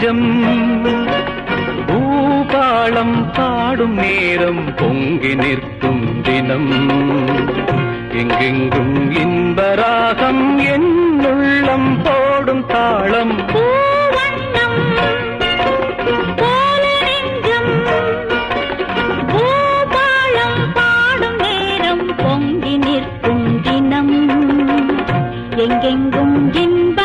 நெஞ்சம் பூபாளம் பாடும் நேரம் பொங்கி நிற்கும் தினம் எங்கெங்கும் இன்பராகம் என் உள்ளம் போடும் தாளம் எங்கெங்கும் இன்ப